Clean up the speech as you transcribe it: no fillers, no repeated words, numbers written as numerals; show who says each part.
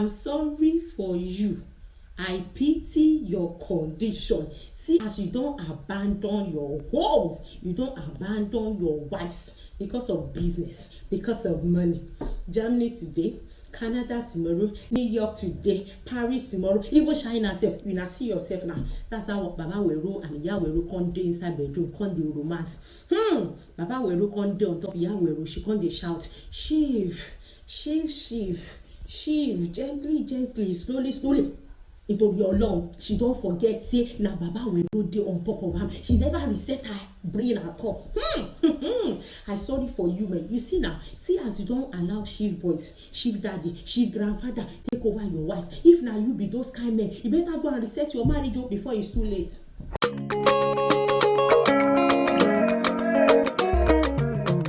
Speaker 1: I'm sorry for you. I pity your condition. See, as you don't abandon your homes, you don't abandon your wives because of business, because of money. Germany today, Canada tomorrow, New York today, Paris tomorrow, even China self. You now see yourself now. That's how Baba Wero and Iya Wero come dey inside bedroom, come dey romance. Baba Wero come dey on top Iya Wero, she come dey shout, shiv, shiv, shiv, shiv, gently, gently, slowly, slowly. Into your long, she don't forget, say, na Baba Wero dey on top of her. She never reset her brain at all. I sorry for you, man. You see now, see as you don't allow shift boys, shift daddy, shift grandfather take over your wife. If now you be those kind men, you better go and reset your marriage before it's too late.